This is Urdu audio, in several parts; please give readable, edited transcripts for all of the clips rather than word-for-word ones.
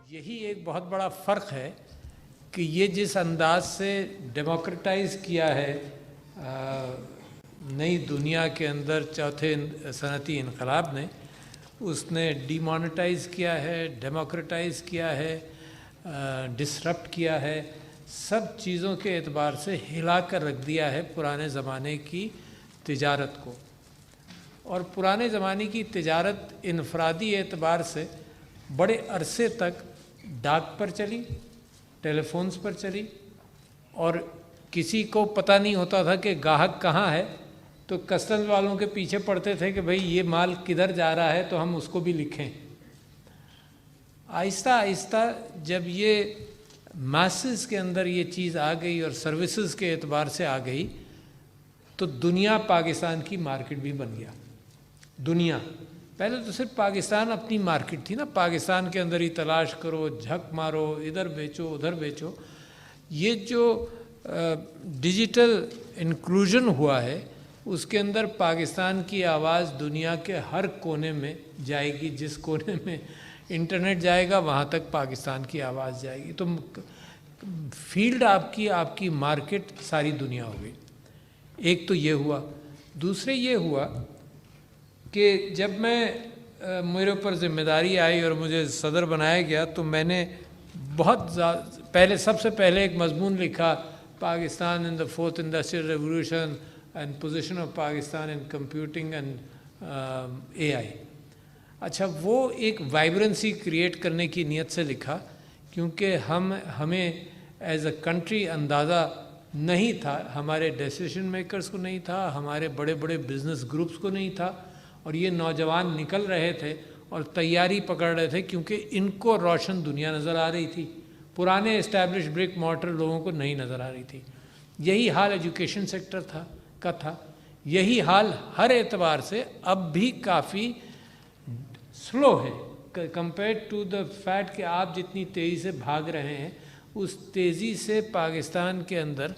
یہی ایک بہت بڑا فرق ہے کہ یہ جس انداز سے ڈیموکریٹائز کیا ہے نئی دنیا کے اندر چوتھے صنعتی انقلاب نے، اس نے ڈی مانیٹائز کیا ہے، ڈیموکریٹائز کیا ہے، ڈسرپٹ کیا ہے، سب چیزوں کے اعتبار سے ہلا کر رکھ دیا ہے پرانے زمانے کی تجارت کو۔ اور پرانے زمانے کی تجارت انفرادی اعتبار سے بڑے عرصے تک ڈاک پر چلی، ٹیلی فونز پر چلی، اور کسی کو پتہ نہیں ہوتا تھا کہ گاہک کہاں ہے، تو کسٹمز والوں کے پیچھے پڑتے تھے کہ بھئی یہ مال کدھر جا رہا ہے تو ہم اس کو بھی لکھیں۔ آہستہ آہستہ جب یہ ماسز کے اندر یہ چیز آ گئی اور سروسز کے اعتبار سے آ گئی، تو دنیا پاکستان کی مارکیٹ بھی بن گیا۔ دنیا پہلے تو صرف پاکستان اپنی مارکیٹ تھی نا، پاکستان کے اندر ہی تلاش کرو، جھک مارو، ادھر بیچو ادھر بیچو۔ یہ جو ڈیجیٹل انکلوژن ہوا ہے، اس کے اندر پاکستان کی آواز دنیا کے ہر کونے میں جائے گی، جس کونے میں انٹرنیٹ جائے گا وہاں تک پاکستان کی آواز جائے گی۔ تو فیلڈ آپ کی مارکیٹ ساری دنیا ہو گئی۔ ایک تو یہ ہوا۔ دوسرے یہ ہوا کہ جب میرے اوپر ذمہ داری آئی اور مجھے صدر بنایا گیا، تو میں نے سب سے پہلے ایک مضمون لکھا، Pakistan in the fourth industrial revolution and position of Pakistan in computing and A I. اچھا، وہ ایک وائبرنسی کریٹ کرنے کی نیت سے لکھا، کیونکہ ہمیں ایز اے کنٹری اندازہ نہیں تھا، ہمارے ڈیسیشن میکرز کو نہیں تھا، ہمارے بڑے بڑے بزنس گروپس کو نہیں تھا، اور یہ نوجوان نکل رہے تھے اور تیاری پکڑ رہے تھے، کیونکہ ان کو روشن دنیا نظر آ رہی تھی، پرانے اسٹیبلش برک مارٹر لوگوں کو نہیں نظر آ رہی تھی۔ یہی حال ایجوکیشن سیکٹر کا تھا، یہی حال ہر اعتبار سے اب بھی کافی سلو ہے کمپیئر ٹو دا فیکٹ کہ آپ جتنی تیزی سے بھاگ رہے ہیں، اس تیزی سے پاکستان کے اندر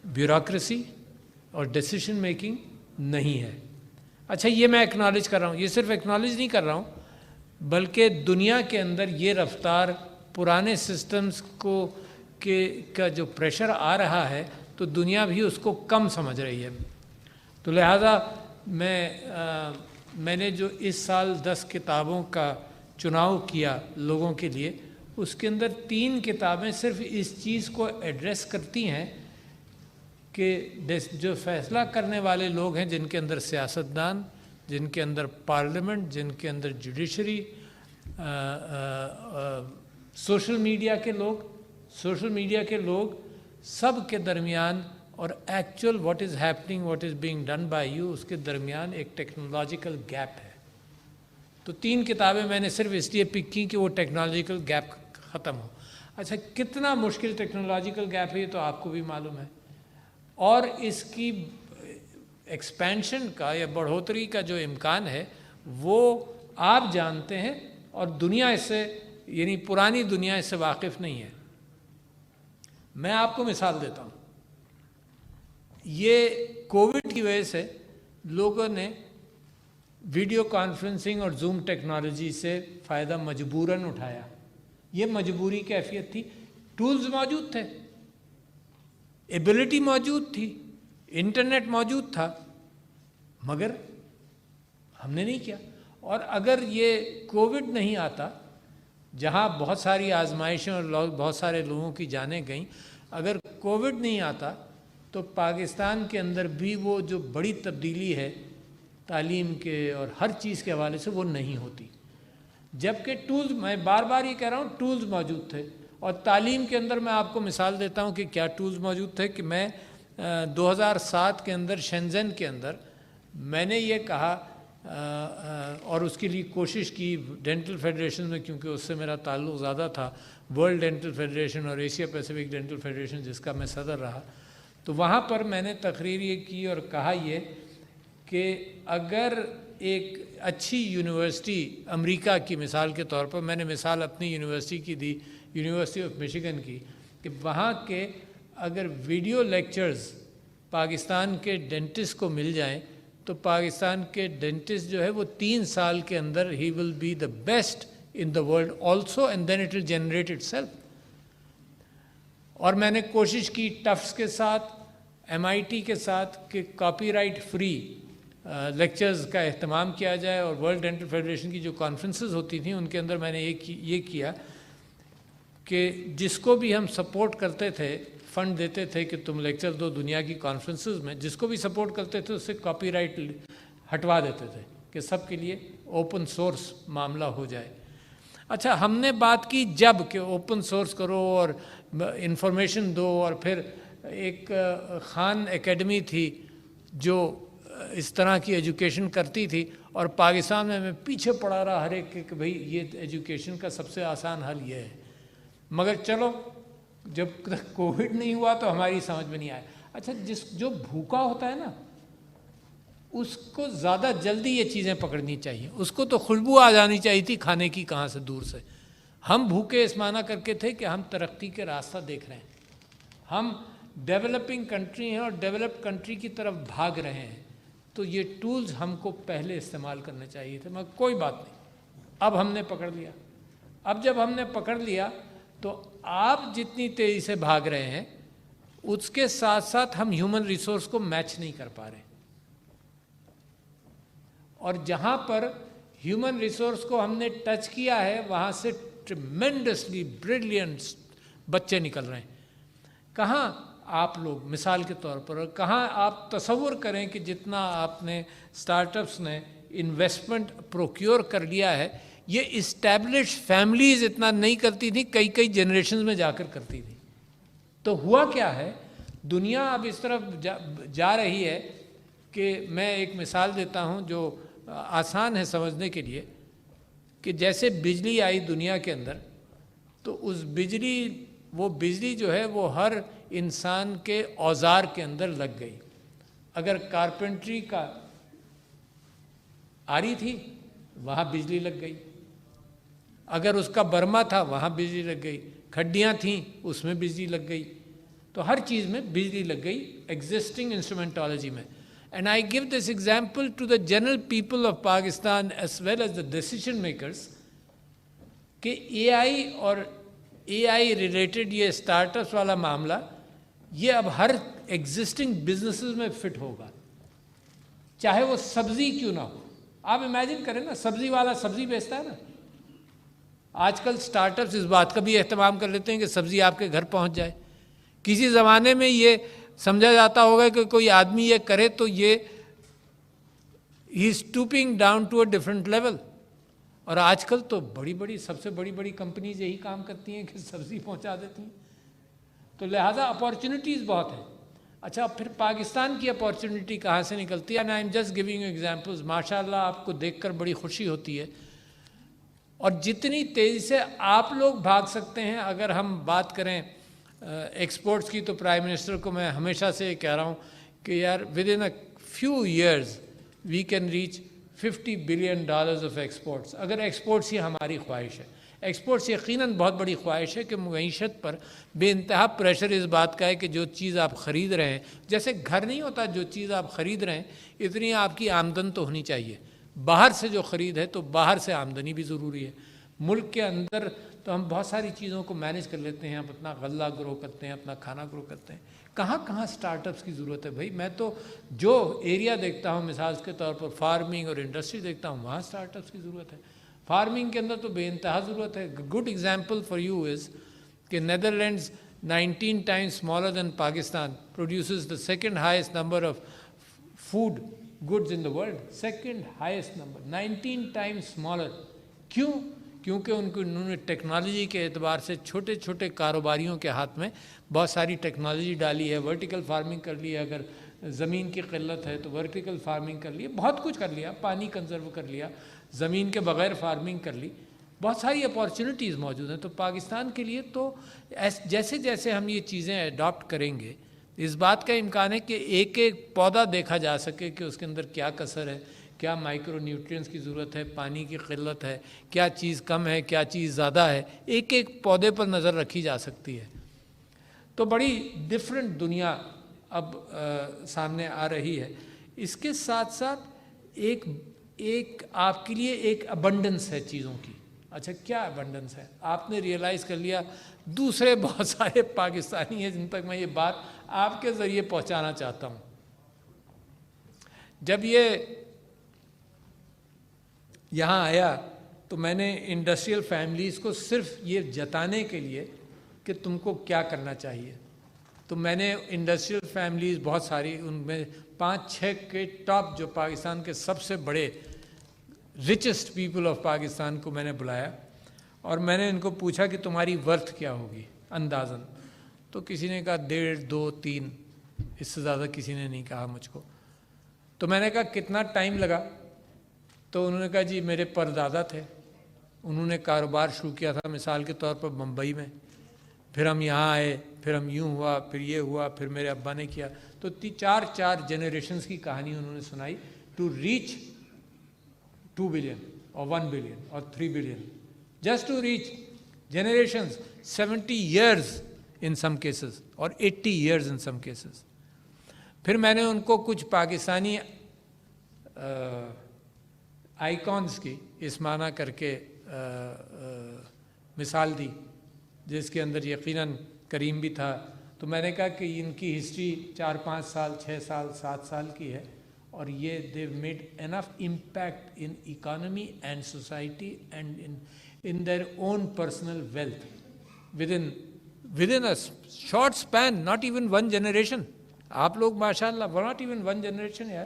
بیوروکریسی اور ڈیسیشن میکنگ نہیں ہے۔ اچھا، یہ میں ایکنالج کر رہا ہوں، یہ صرف ایکنالج نہیں کر رہا ہوں، بلکہ دنیا کے اندر یہ رفتار پرانے سسٹمز کا جو پریشر آ رہا ہے، تو دنیا بھی اس کو کم سمجھ رہی ہے۔ تو لہٰذا میں نے جو اس سال 10 کتابوں کا چناؤ کیا لوگوں کے لیے، اس کے اندر 3 کتابیں صرف اس چیز کو ایڈریس کرتی ہیں کہ جو فیصلہ کرنے والے لوگ ہیں، جن کے اندر سیاستدان، جن کے اندر پارلیمنٹ، جن کے اندر جوڈیشری، سوشل میڈیا کے لوگ، سب کے درمیان اور actual what is happening, what is being done by you, اس کے درمیان ایک ٹیکنالوجیکل گیپ ہے۔ تو 3 کتابیں میں نے صرف اس لیے پک کی کہ وہ ٹیکنالوجیکل گیپ ختم ہو۔ اچھا، کتنا مشکل ٹیکنالوجیکل گیپ ہے یہ تو آپ کو بھی معلوم ہے، اور اس کی ایکسپینشن کا یا بڑھوتری کا جو امکان ہے وہ آپ جانتے ہیں، اور دنیا اس سے، یعنی پرانی دنیا اس سے واقف نہیں ہے۔ میں آپ کو مثال دیتا ہوں، یہ کووڈ کی وجہ سے لوگوں نے ویڈیو کانفرنسنگ اور زوم ٹیکنالوجی سے فائدہ مجبوراً اٹھایا۔ یہ مجبوری کیفیت تھی، ٹولز موجود تھے، ایبلٹی موجود تھی، انٹرنیٹ موجود تھا، مگر ہم نے نہیں کیا۔ اور اگر یہ کووڈ نہیں آتا، جہاں بہت ساری آزمائشیں اور بہت سارے لوگوں کی جانیں گئیں، اگر کووڈ نہیں آتا تو پاکستان کے اندر بھی وہ جو بڑی تبدیلی ہے تعلیم کے اور ہر چیز کے حوالے سے، وہ نہیں ہوتی۔ جبکہ ٹولز، میں بار بار یہ کہہ رہا ہوں، ٹولز موجود تھے۔ اور تعلیم کے اندر میں آپ کو مثال دیتا ہوں کہ کیا ٹولز موجود تھے، کہ میں 2007 کے اندر شنزن کے اندر میں نے یہ کہا، اور اس کے لیے کوشش کی ڈینٹل فیڈریشن میں، کیونکہ اس سے میرا تعلق زیادہ تھا، ورلڈ ڈینٹل فیڈریشن اور ایشیا پیسیفک ڈینٹل فیڈریشن، جس کا میں صدر رہا۔ تو وہاں پر میں نے تقریر یہ کی اور کہا یہ کہ اگر ایک اچھی یونیورسٹی، امریکہ کی مثال کے طور پر، میں نے مثال اپنی یونیورسٹی کی دی، یونیورسٹی آف میشیگن کی، کہ وہاں کے اگر ویڈیو لیکچرز پاکستان کے ڈینٹسٹ کو مل جائیں، تو پاکستان کے ڈینٹسٹ جو ہے وہ 3 سال کے اندر ہی will be the best in the world also, and then it will generate itself. اور میں نے کوشش کی ٹفس کے ساتھ MIT کے ساتھ کہ کاپی رائٹ فری لیکچرز کا اہتمام کیا جائے, اور ورلڈ ڈینٹل فیڈریشن کی جو کانفرنسز ہوتی تھیں ان کے اندر میں نے یہ کیا کہ جس کو بھی ہم سپورٹ کرتے تھے, فنڈ دیتے تھے کہ تم لیکچر دو دنیا کی کانفرنسز میں, جس کو بھی سپورٹ کرتے تھے اس سے کاپی رائٹ ہٹوا دیتے تھے کہ سب کے لیے اوپن سورس معاملہ ہو جائے. اچھا, ہم نے بات کی جب کہ اوپن سورس کرو اور انفارمیشن دو, اور پھر ایک خان اکیڈمی تھی جو اس طرح کی ایجوکیشن کرتی تھی, اور پاکستان میں پیچھے پڑا رہا ہر ایک کہ بھئی یہ ایجوکیشن کا سب سے آسان حل یہ ہے. مگر چلو جب تک کووڈ نہیں ہوا تو ہماری سمجھ میں نہیں آیا. اچھا, جو بھوکا ہوتا ہے نا اس کو زیادہ جلدی یہ چیزیں پکڑنی چاہیے, اس کو تو خوشبو آ جانی چاہیے تھی کھانے کی کہاں سے دور سے. ہم بھوکے اس معنی کر کے تھے کہ ہم ترقی کے راستہ دیکھ رہے ہیں, ہم ڈیولپنگ کنٹری ہیں اور ڈیولپ کنٹری کی طرف بھاگ رہے ہیں, تو یہ ٹولز ہم کو پہلے استعمال کرنے چاہیے تھے. مگر کوئی بات نہیں, اب ہم نے پکڑ لیا. اب جب ہم نے پکڑ لیا تو آپ جتنی تیزی سے بھاگ رہے ہیں اس کے ساتھ ساتھ ہم ہیومن ریسورس کو میچ نہیں کر پا رہے, اور جہاں پر ہیومن ریسورس کو ہم نے ٹچ کیا ہے وہاں سے ٹریمینڈسلی بریلینٹ بچے نکل رہے ہیں. کہاں آپ لوگ مثال کے طور پر, کہاں آپ تصور کریں کہ جتنا آپ نے اسٹارٹ اپس نے انویسٹمنٹ پروکیور کر لیا ہے, یہ اسٹیبلش فیملیز اتنا نہیں کرتی تھیں, کئی جنریشنز میں جا کر کرتی تھی. تو ہوا کیا ہے, دنیا اب اس طرف جا رہی ہے کہ میں ایک مثال دیتا ہوں جو آسان ہے سمجھنے کے لیے, کہ جیسے بجلی آئی دنیا کے اندر تو اس وہ بجلی جو ہے وہ ہر انسان کے اوزار کے اندر لگ گئی. اگر کارپینٹری کا آری تھی وہاں بجلی لگ گئی, اگر اس کا برما تھا وہاں بجلی لگ گئی, کھڈیاں تھیں اس میں بجلی لگ گئی, تو ہر چیز میں بجلی لگ گئی ایگزسٹنگ انسٹرومنٹالوجی میں. And I give this example to the general people of Pakistan as well as the decision makers کہ AI اور AI ریلیٹڈ یہ اسٹارٹ اپس والا معاملہ یہ اب ہر ایگزسٹنگ بزنسز میں فٹ ہوگا, چاہے وہ سبزی کیوں نہ ہو. آپ امیجن کریں نا, سبزی والا سبزی بیچتا ہے نا, آج کل اسٹارٹ اپس اس بات کا بھی اہتمام کر لیتے ہیں کہ سبزی آپ کے گھر پہنچ جائے. کسی زمانے میں یہ سمجھا جاتا ہوگا کہ کوئی آدمی یہ کرے تو یہ ہی is topping down to a different level, اور آج کل تو سب سے بڑی کمپنیز یہی کام کرتی ہیں کہ سبزی پہنچا دیتی ہیں. تو لہٰذا اپارچونیٹیز بہت ہیں. اچھا, پھر پاکستان کی اپارچونیٹی کہاں سے نکلتی ہے؟ And I am just giving you examples. ماشاء اللہ آپ کو دیکھ کر بڑی خوشی ہوتی ہے, اور جتنی تیزی سے آپ لوگ بھاگ سکتے ہیں. اگر ہم بات کریں ایکسپورٹس کی تو پرائم منسٹر کو میں ہمیشہ سے کہہ رہا ہوں کہ یار with in a few years we can reach $50 billion of exports. اگر ایکسپورٹس ہی ہماری خواہش ہے, ایکسپورٹس یقیناً بہت بڑی خواہش ہے کہ معیشت پر بے انتہا پریشر اس بات کا ہے کہ جو چیز آپ خرید رہے ہیں, جیسے گھر نہیں ہوتا, جو چیز آپ خرید رہے ہیں اتنی آپ کی آمدن تو ہونی چاہیے. باہر سے جو خرید ہے تو باہر سے آمدنی بھی ضروری ہے. ملک کے اندر تو ہم بہت ساری چیزوں کو مینیج کر لیتے ہیں, ہم اپنا غلہ گرو کرتے ہیں, اپنا کھانا گرو کرتے ہیں. کہاں اسٹارٹ اپس کی ضرورت ہے بھائی؟ میں تو جو ایریا دیکھتا ہوں مثال کے طور پر فارمنگ اور انڈسٹری دیکھتا ہوں, وہاں اسٹارٹ اپس کی ضرورت ہے. فارمنگ کے اندر تو بے انتہا ضرورت ہے. گڈ ایگزامپل فار یو از کہ Netherlands 19 times smaller than Pakistan produces the second highest number of food goods in the world. second highest number, 19 times smaller. کیوں؟ کیونکہ انہوں نے ٹیکنالوجی کے اعتبار سے چھوٹے چھوٹے کاروباریوں کے ہاتھ میں بہت ساری ٹیکنالوجی ڈالی ہے. ورٹیکل فارمنگ کر لی ہے, اگر زمین کی قلت ہے تو ورٹیکل فارمنگ کر لی ہے, بہت کچھ کر لیا, پانی کنزرو کر لیا, زمین کے بغیر فارمنگ کر لی, بہت ساری اپارچونیٹیز موجود ہیں. تو پاکستان کے لیے تو جیسے جیسے ہم یہ چیزیں اڈاپٹ کریں گے اس بات کا امکان ہے کہ ایک ایک پودا دیکھا جا سکے کہ اس کے اندر کیا کثر ہے, کیا مائکرو نیوٹرینٹس کی ضرورت ہے, پانی کی قلت ہے, کیا چیز کم ہے, کیا چیز زیادہ ہے, ایک ایک پودے پر نظر رکھی جا سکتی ہے. تو بڑی ڈفرینٹ دنیا اب سامنے آ رہی ہے. اس کے ساتھ ساتھ ایک آپ کے لیے ایک ابنڈنس ہے چیزوں کی. اچھا کیا ابنڈنس ہے؟ آپ نے ریئلائز کر لیا. دوسرے بہت سارے پاکستانی ہیں جن تک میں یہ بات آپ کے ذریعے پہنچانا چاہتا ہوں. جب یہ یہاں آیا تو میں نے انڈسٹریل فیملیز کو صرف یہ جتانے کے لیے کہ تم کو کیا کرنا چاہیے، تو میں نے انڈسٹریل فیملیز بہت ساری، ان میں 5-6 کے ٹاپ جو پاکستان کے سب سے بڑے رچسٹ پیپل آف پاکستان کو میں نے بلایا اور میں نے ان کو پوچھا کہ تمہاری ورتھ کیا ہوگی اندازاً. تو کسی نے کہا 1.5 2 3، اس سے زیادہ کسی نے نہیں کہا مجھ کو. تو میں نے کہا کتنا ٹائم لگا؟ تو انہوں نے کہا جی میرے پردادا تھے، انہوں نے کاروبار شروع کیا تھا مثال کے طور پر بمبئی میں، پھر ہم یہاں آئے، پھر ہم یوں ہوا، پھر یہ ہوا، پھر میرے ابا نے کیا. تو 4 جنریشنز کی کہانی انہوں نے سنائی ٹو ریچ 2 بلین اور 1 بلین اور 3 billion, just to reach generations 70 years in some cases اور 80 years in some cases. پھر میں نے ان کو کچھ پاکستانی آئیکونز کی اس معنی کر کے مثال دی جس کے اندر یقیناً کریم بھی تھا. تو میں نے کہا کہ ان کی ہسٹری 4-5 سال 6 سال 7 سال کی ہے اور یہ they've made enough impact in economy and society and in their own personal wealth with in a short span, not even 1 generation. آپ لوگ ماشاء اللہ ناٹ ایون 1 جنریشن یار.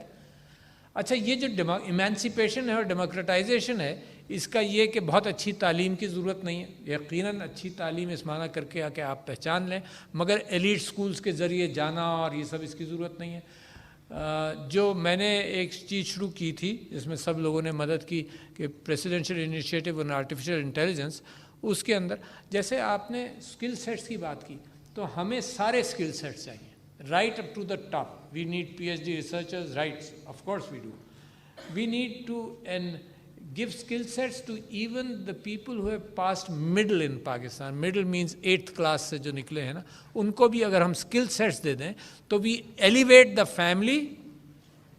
اچھا یہ جو ایمانسیپیشن ہے اور ڈیموکریٹائزیشن ہے، اس کا یہ کہ بہت اچھی تعلیم کی ضرورت نہیں ہے. یقیناً اچھی تعلیم اس معنی کر کے کہ آپ پہچان لیں، مگر ایلیٹ سکولز کے ذریعے جانا اور یہ سب اس کی ضرورت نہیں ہے. جو میں نے ایک چیز شروع کی تھی جس میں سب لوگوں نے مدد کی کہ پریسیڈنشل انیشیٹو آن آرٹیفیشل انٹیلیجنس، اس کے اندر جیسے آپ نے اسکل سیٹس کی بات کی تو ہمیں سارے اسکل سیٹس چاہیے right up to the top. We need PhD researchers, right? Of course we do. We need to give skill sets to even the people who have passed middle in Pakistan. Middle means 8th class سے جو نکلے ہیں نا، ان کو بھی اگر ہم skill sets دے دیں تو we elevate the family,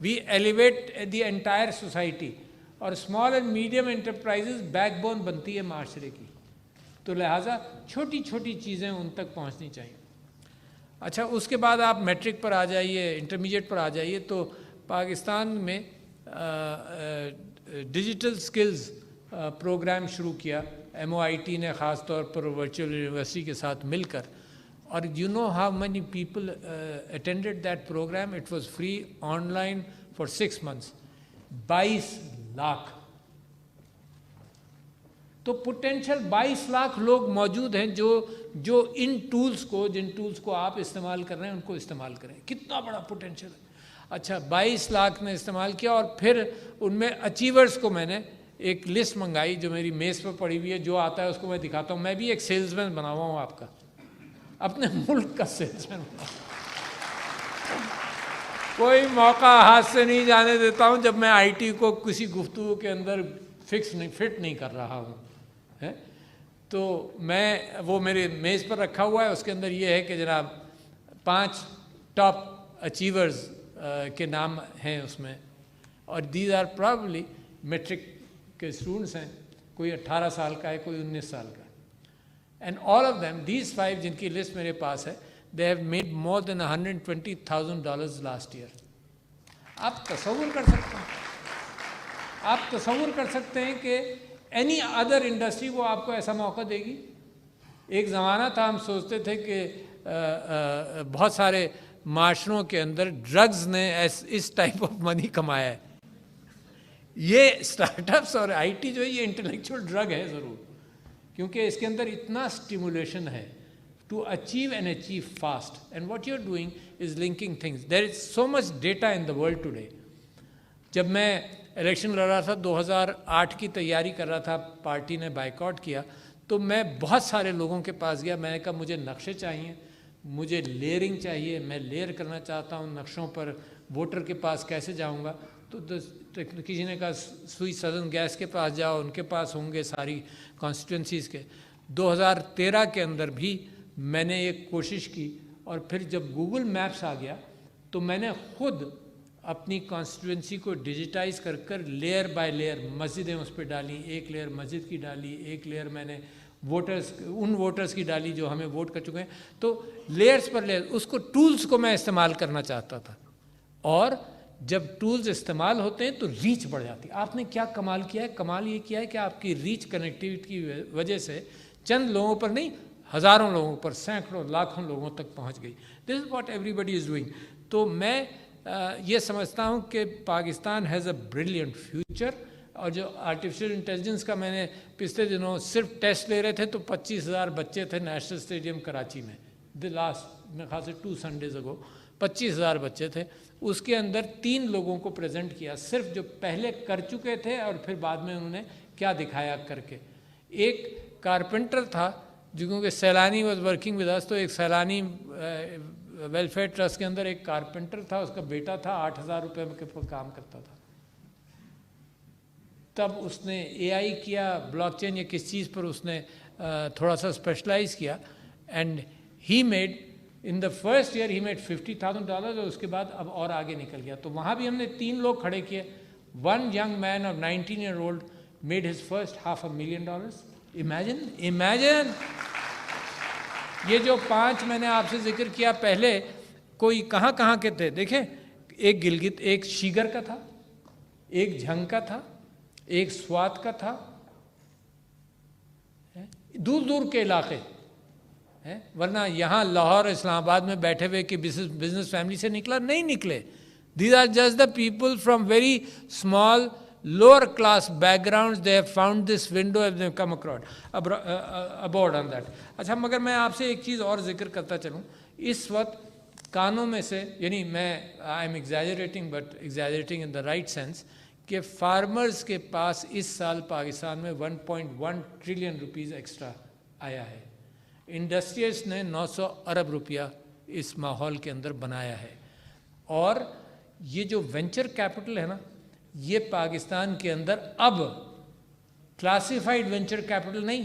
we elevate the entire society. اور small and medium enterprises back bone بنتی ہے معاشرے کی، تو لہٰذا چھوٹی چھوٹی چیزیں ان تک پہنچنی چاہیے. اچھا اس کے بعد آپ میٹرک پر آ جائیے، انٹرمیڈیٹ پر آ جائیے، تو پاکستان میں ڈیجیٹل سکلز پروگرام شروع کیا MOIT نے خاص طور پر ورچوئل یونیورسٹی کے ساتھ مل کر. اور you know how many people attended that program? It was free online for 6 months. 22 lakh. تو پوٹینشیل 22 لاکھ لوگ موجود ہیں جو ان ٹولز کو، جن ٹولز کو آپ استعمال کر رہے ہیں ان کو استعمال کریں. کتنا بڑا پوٹینشیل ہے. اچھا 22 لاکھ نے استعمال کیا اور پھر ان میں اچیورز کو میں نے ایک لسٹ منگائی جو میری میز پہ پڑی ہوئی ہے، جو آتا ہے اس کو میں دکھاتا ہوں. میں بھی ایک سیلز مین بنا ہوا ہوں آپ کا، اپنے ملک کا سیلز مین. کوئی موقع ہاتھ سے نہیں جانے دیتا ہوں جب میں IT کو کسی گفتگو کے اندر فٹ نہیں کر رہا ہوں. تو میں وہ میرے میز پر رکھا ہوا ہے، اس کے اندر یہ ہے کہ جناب 5 ٹاپ اچیورز کے نام ہیں اس میں، اور دیز آر پرابلی میٹرک کے اسٹوڈنٹس ہیں. کوئی 18 سال کا ہے، کوئی 19 سال کا. And all of them these 5 جن کی لسٹ میرے پاس ہے، they have made more than $120,000 last year. آپ تصور کر سکتے ہیں، آپ تصور کر سکتے ہیں کہ اینی ادر انڈسٹری وہ آپ کو ایسا موقع دے گی؟ ایک زمانہ تھا ہم سوچتے تھے کہ بہت سارے معاشروں کے اندر ڈرگز نے اس ٹائپ آف منی کمایا ہے. یہ اسٹارٹ اپس اور IT جو ہے یہ انٹلیکچوئل ڈرگ ہے ضرور، کیونکہ اس کے اندر اتنا اسٹیمولیشن ہے to achieve and achieve fast. And what you are doing is linking things. There is so much data in the world today. جب میں الیکشن لڑ رہا تھا 2008 کی تیاری کر رہا تھا، پارٹی نے بائیکاٹ کیا، تو میں بہت سارے لوگوں کے پاس گیا. میں نے کہا مجھے نقشے چاہیے، مجھے لیئرنگ چاہیے، میں لیئر کرنا چاہتا ہوں نقشوں پر. ووٹر کے پاس کیسے جاؤں گا؟ تو کسی نے کہا سوئی سدرن گیس کے پاس جاؤ، ان کے پاس ہوں گے ساری کانسٹیٹوئنسیز کے. 2013 کے اندر بھی میں نے ایک کوشش کی، اور پھر جب گوگل میپس آ گیا تو میں نے خود اپنی کانسٹیٹوئنسی کو ڈیجیٹائز کر کر لیئر بائی لیئر مسجدیں اس پہ ڈالیں، ایک لیئر مسجد کی ڈالی، ایک لیئر میں نے ووٹرز کی ڈالی جو ہمیں ووٹ کر چکے ہیں، تو لیئرز پر لیئر، اس کو ٹولز کو میں استعمال کرنا چاہتا تھا. اور جب ٹولز استعمال ہوتے ہیں تو ریچ بڑھ جاتی ہے. آپ نے کیا کمال کیا ہے؟ کمال یہ کیا ہے کہ آپ کی ریچ کنیکٹیوٹی کی وجہ سے چند لوگوں پر نہیں، ہزاروں لوگوں پر، سینکڑوں لاکھوں لوگوں تک پہنچ گئی. This is what everybody is doing. تو میں یہ سمجھتا ہوں کہ Pakistan has a brilliant future. اور جو آرٹیفیشیل انٹیلیجنس کا میں نے پچھلے دنوں صرف ٹیسٹ لے رہے تھے تو 25,000 بچے تھے نیشنل اسٹیڈیم کراچی میں. لاسٹ میرے خیال سے 2 سنڈیز اگو 25,000 بچے تھے. اس کے اندر 3 لوگوں کو پریزنٹ کیا، صرف جو پہلے کر چکے تھے اور پھر بعد میں انہوں نے کیا دکھایا کر کے. ایک کارپینٹر تھا جو کیونکہ Saylani was working with us, تو ایک سیلانی ویلفیئر ٹرسٹ کے اندر ایک کارپینٹر تھا، اس کا بیٹا تھا 8,000 روپے کے پر کام کرتا تھا. تب اس نے اے آئی کیا، بلاک چین یا کس چیز پر اس نے تھوڑا سا اسپیشلائز کیا، and he made in the first year he made $50,000 اور اس کے بعد اب اور آگے نکل گیا. تو وہاں بھی ہم نے 3 لوگ کھڑے کیے. One young man of 19 year old made his first $500,000. Imagine یہ جو 5 میں نے آپ سے ذکر کیا پہلے کوئی کہاں کہاں کے تھے دیکھیں. ایک گلگت، ایک شیگر کا تھا، ایک جھنگ کا تھا، ایک سوات کا تھا، دور دور کے علاقے. ورنہ یہاں لاہور اسلام آباد میں بیٹھے ہوئے کہ بزنس فیملی سے نکلا نہیں نکلے. These are just the people from very small lower class backgrounds. They have found this window and they have come aboard on that. اچھا مگر میں آپ سے ایک چیز اور ذکر کرتا چلوں. اس وقت کانوں میں سے، یعنی میں I am exaggerating but exaggerating in the right sense, کہ فارمرز کے پاس اس سال پاکستان میں 1.1 ٹریلین روپیز ایکسٹرا آیا ہے. انڈسٹریز نے 900 ارب روپیہ اس ماحول کے اندر بنایا ہے. اور یہ جو وینچر کیپٹل ہے نا، یہ پاکستان کے اندر اب کلاسیفائڈ وینچر کیپٹل نہیں،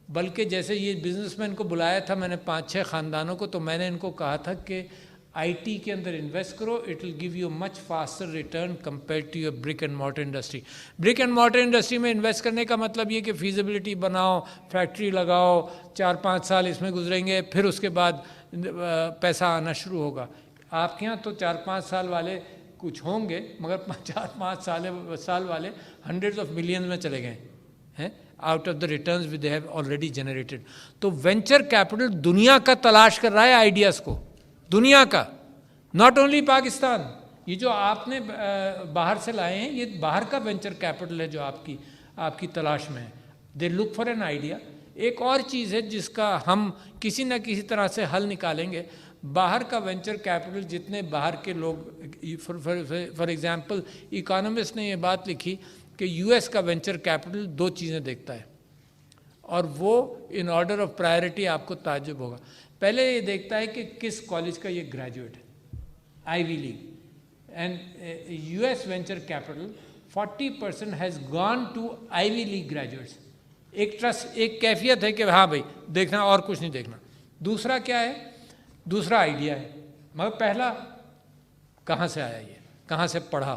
بلکہ جیسے یہ بزنس مین کو بلایا تھا میں نے 5-6 خاندانوں کو، تو میں نے ان کو کہا تھا کہ آئی ٹی کے اندر انویسٹ کرو، it will give you much faster return compare to your brick and mortar industry. Brick and mortar industry میں انویسٹ کرنے کا مطلب یہ کہ فیزیبلٹی بناؤ، فیکٹری لگاؤ، 4-5 سال اس میں گزریں گے، پھر اس کے بعد پیسہ آنا شروع ہوگا. آپ کے یہاں تو 4-5 سال والے کچھ ہوں گے، مگر 4-5 سال والے ہنڈریڈز آف ملینز میں چلے گئے ہیں out of the returns they have already generated. تو وینچر کیپٹل دنیا کا تلاش کر رہا ہے آئیڈیاز کو، دنیا کا، ناٹ اونلی پاکستان. یہ جو آپ نے باہر سے لائے ہیں یہ باہر کا وینچر کیپٹل ہے جو آپ کی تلاش میں ہے. دے لک فار این آئیڈیا. ایک اور چیز ہے جس کا ہم کسی نہ کسی طرح سے حل نکالیں گے. باہر کا وینچر کیپٹل، جتنے باہر کے لوگ، فار ایگزامپل اکانومسٹ نے یہ بات لکھی کہ یو ایس کا وینچر کیپٹل 2 چیزیں دیکھتا ہے، اور وہ ان آرڈر آف پرائرٹی آپ کو تعجب ہوگا. پہلے یہ دیکھتا ہے کہ کس کالج کا یہ گریجویٹ ہے، Ivy League. And U S venture capital 40% has gone to Ivy League graduates. ایک ٹرسٹ، ایک کیفیت ہے کہ ہاں بھائی دیکھنا اور کچھ نہیں دیکھنا. دوسرا کیا ہے؟ دوسرا آئیڈیا ہے. مگر پہلا کہاں سے آیا، یہ کہاں سے پڑھا،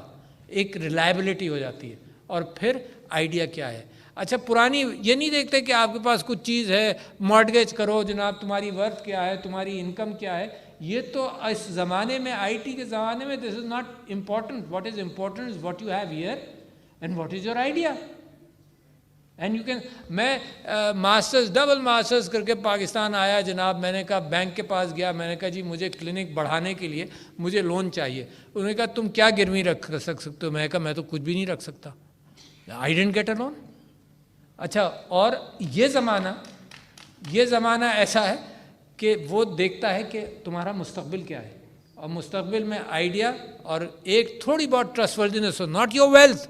ایک ریلائبلٹی ہو جاتی ہے. اور پھر آئیڈیا کیا ہے. اچھا پرانی یہ نہیں دیکھتے کہ آپ کے پاس کچھ چیز ہے، مارٹگیج کرو جناب، تمہاری ورتھ کیا ہے، تمہاری انکم کیا ہے. یہ تو اس زمانے میں، آئی ٹی کے زمانے میں، this is not important. What is important is what you have here and what is your idea. And you can. میں ماسٹرز، ڈبل ماسٹرز کر کے پاکستان آیا جناب. میں نے کہا بینک کے پاس گیا، میں نے کہا جی مجھے کلینک بڑھانے کے لیے مجھے لون چاہیے. انہوں نے کہا تم کیا گروی رکھ سکتے ہو؟ میں نے کہا میں تو کچھ بھی نہیں رکھ سکتا. I didn't get a loan. اچھا، اور یہ زمانہ ایسا ہے کہ وہ دیکھتا ہے کہ تمہارا مستقبل کیا ہے، اور مستقبل میں آئیڈیا اور ایک تھوڑی بہت ٹرسٹ وردینس ہو، ناٹ یور ویلتھ.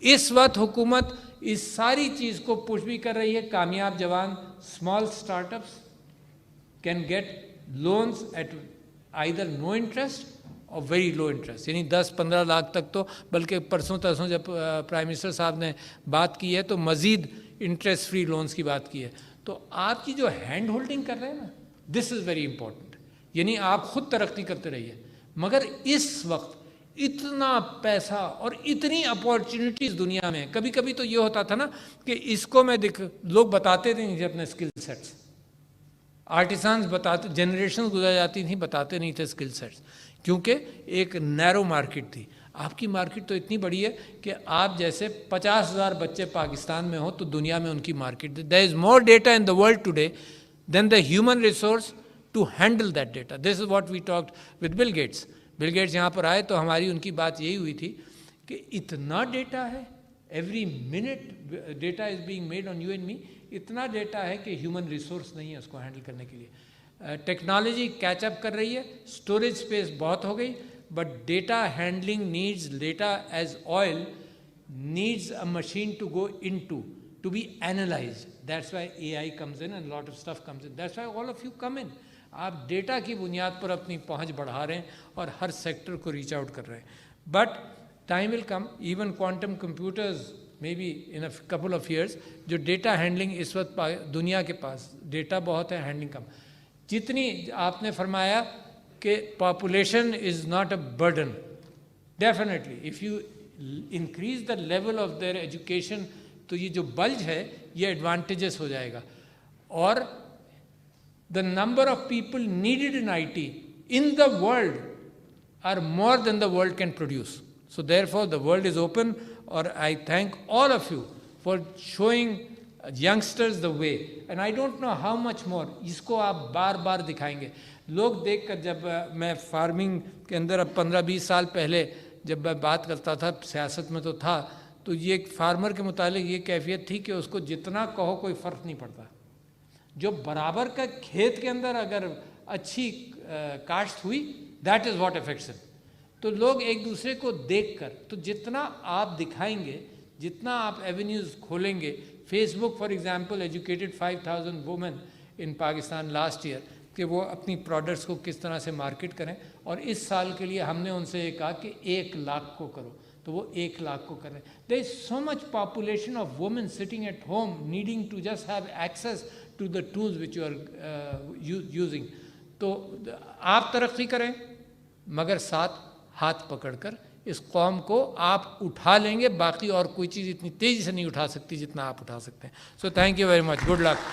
اس وقت حکومت اس ساری چیز کو پش بھی کر رہی ہے. کامیاب جوان small startups can get loans at either no interest اور ویری لو انٹرسٹ، یعنی 10-15 لاکھ تک. تو بلکہ پرسوں جب پرائم منسٹر صاحب نے بات کی ہے تو مزید انٹرسٹ فری لونز کی بات کی ہے. تو آپ کی جو ہینڈ ہولڈنگ کر رہے ہیں نا، دس از ویری امپورٹنٹ. یعنی آپ خود ترقی کرتے رہیے. مگر اس وقت اتنا پیسہ اور اتنی اپارچونیٹیز دنیا میں. کبھی کبھی تو یہ ہوتا تھا نا کہ اس کو میں لوگ بتاتے تھے نہیں اپنے اسکل سیٹس. آرٹیسانس بتاتے, جنریشن گزر جاتی تھیں, بتاتے نہیں تھے اسکل سیٹس, کیونکہ ایک نیرو مارکیٹ تھی. آپ کی مارکیٹ تو اتنی بڑی ہے کہ آپ جیسے 50,000 بچے پاکستان میں ہوں تو دنیا میں ان کی market. There is more data in the world today than the human resource to handle that data. This is what we talked with Bill Gates. Bill Gates یہاں پر آئے تو ہماری ان کی بات یہی ہوئی تھی کہ اتنا ڈیٹا ہے, every minute data is being made on you and me. اتنا ڈیٹا ہے کہ ہیومن ریسورس نہیں ہے اس کو ہینڈل کرنے کے لیے. ٹیکنالوجی کیچ اپ کر رہی ہے, اسٹوریج اسپیس بہت ہو گئی, but data handling needs, data as oil needs a machine to go into, to be analyzed. That's why AI comes in and a lot of stuff comes in. That's why all of you come in. آپ ڈیٹا کی بنیاد پر اپنی پہنچ بڑھا رہے ہیں اور ہر سیکٹر کو ریچ آؤٹ کر رہے ہیں. But time will come, even quantum computers may be in a couple of years, جو ڈیٹا ہینڈلنگ اس وقت دنیا کے پاس ڈیٹا بہت ہے, ہینڈلنگ کم. جتنی آپ نے فرمایا کہ population is not a burden, definitely if you increase the level of their education تو یہ جو بلج ہے یہ ایڈوانٹیجز ہو جائے گا. اور the number of people needed in IT in the world are more than the world can produce. So therefore the world is open, or I thank all of you for showing youngsters the way, and I don't know how much more. اس کو آپ بار بار دکھائیں گے. لوگ دیکھ کر, جب میں فارمنگ کے اندر اب 15-20 سال پہلے جب میں بات کرتا تھا, سیاست میں تو تھا, تو یہ ایک فارمر کے متعلق یہ کیفیت تھی کہ اس کو جتنا کہو کوئی فرق نہیں پڑتا. جو برابر کا کھیت کے اندر اگر اچھی کاشت ہوئی, that is what affects it. تو لوگ ایک دوسرے کو دیکھ کر, تو جتنا آپ دکھائیں گے, جتنا آپ ایونیوز کھولیں گے. Facebook for example educated 5,000 women in Pakistan last year کہ وہ اپنی پروڈکٹس کو کس طرح سے مارکیٹ کریں, اور اس سال کے لیے ہم نے ان سے یہ کہا کہ 1 لاکھ کو کرو, تو وہ 1 لاکھ کو کریں. There is so much population of women sitting at home needing to just have access to the tools which you are using. تو آپ ترقی کریں, مگر ساتھ ہاتھ پکڑ کر اس قوم کو آپ اٹھا لیں گے. باقی اور کوئی چیز اتنی تیزی سے نہیں اٹھا سکتی جتنا آپ اٹھا سکتے ہیں. So thank you very much, good luck.